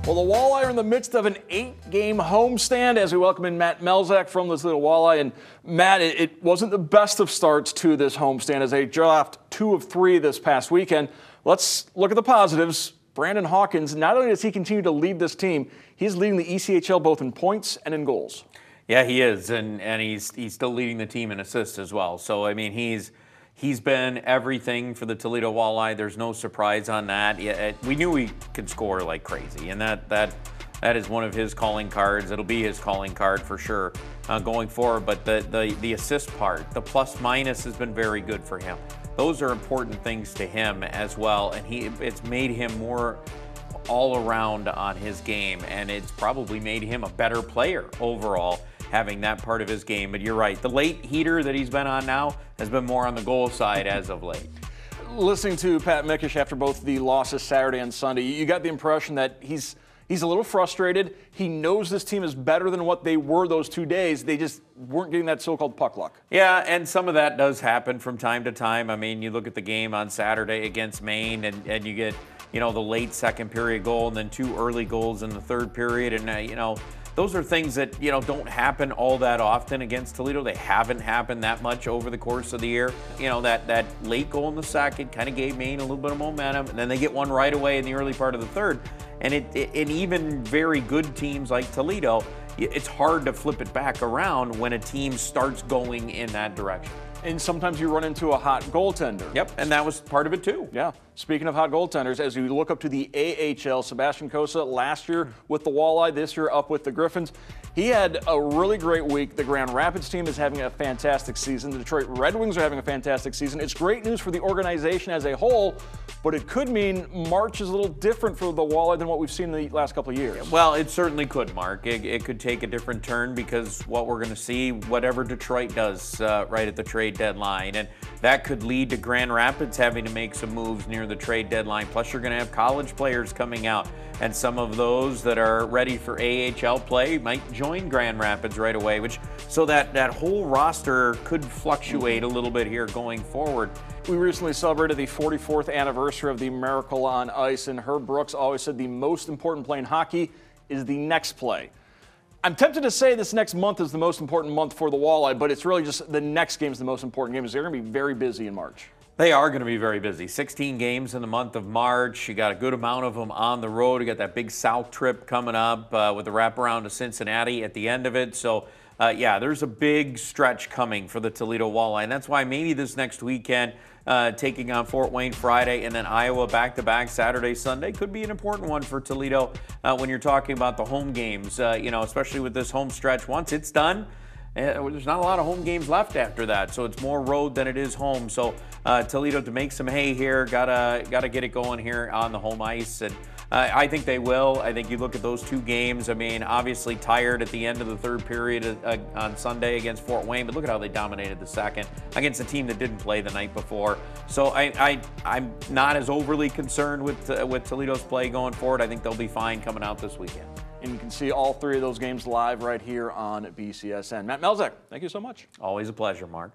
Well, the Walleye are in the midst of an 8-game homestand as we welcome in Matt Melzak from the Toledo Walleye. And Matt, it wasn't the best of starts to this homestand as they dropped 2 of 3 this past weekend. Let's look at the positives. Brandon Hawkins, not only does he continue to lead this team, he's leading the ECHL both in points and in goals. Yeah, he is, and he's still leading the team in assists as well. So, I mean, he's been everything for the Toledo Walleye. There's no surprise on that. We knew he could score like crazy, and that is one of his calling cards. It'll be his calling card for sure going forward. But the assist part, the plus minus has been very good for him. Those are important things to him as well, and it's made him more all around on his game, and it's probably made him a better player overall, having that part of his game. But you're right, the late heater that he's been on now has been more on the goal side as of late. Listening to Pat Mickish after both the losses Saturday and Sunday, you got the impression that he's a little frustrated. He knows this team is better than what they were those 2 days. They just weren't getting that so-called puck luck. Yeah, and some of that does happen from time to time. I mean, you look at the game on Saturday against Maine, and you get, the late second period goal and then 2 early goals in the third period. And, those are things that, don't happen all that often against Toledo. They haven't happened that much over the course of the year. That late goal in the second kind of gave Maine a little bit of momentum, and then they get one right away in the early part of the third. And even very good teams like Toledo, it's hard to flip it back around when a team starts going in that direction. And sometimes you run into a hot goaltender. Yep, and that was part of it too. Yeah. Speaking of hot goaltenders, as you look up to the AHL, Sebastian Cosa last year with the Walleye, this year up with the Griffins. He had a really great week. The Grand Rapids team is having a fantastic season. The Detroit Red Wings are having a fantastic season. It's great news for the organization as a whole, but it could mean March is a little different for the Walleye than what we've seen in the last couple of years. Well, it certainly could, Mark. It could take a different turn because what we're going to see, whatever Detroit does right at the trade deadline, and that could lead to Grand Rapids having to make some moves near the trade deadline. Plus, you're going to have college players coming out, and some of those that are ready for AHL play might join Grand Rapids right away, so that whole roster could fluctuate a little bit here going forward. We recently celebrated the 44th anniversary of the Miracle on Ice, and Herb Brooks always said the most important play in hockey is the next play. I'm tempted to say this next month is the most important month for the Walleye, but it's really just the next game is the most important game, because they're going to be very busy in March. They are going to be very busy. 16 games in the month of March. You got a good amount of them on the road. You got that big South trip coming up with the wraparound to Cincinnati at the end of it. So, yeah, there's a big stretch coming for the Toledo Walleye, and that's why maybe this next weekend, taking on Fort Wayne Friday and then Iowa back-to-back Saturday, Sunday could be an important one for Toledo when you're talking about the home games, especially with this home stretch. Once it's done, there's not a lot of home games left after that, so it's more road than it is home. So Toledo, to make some hay here, gotta get it going here on the home ice, and I think they will. I think you look at those 2 games. I mean, obviously tired at the end of the third period on Sunday against Fort Wayne, but look at how they dominated the second against a team that didn't play the night before. So I'm not as overly concerned with Toledo's play going forward. I think they'll be fine coming out this weekend. And you can see all 3 of those games live right here on BCSN. Matt Melzak, thank you so much. Always a pleasure, Mark.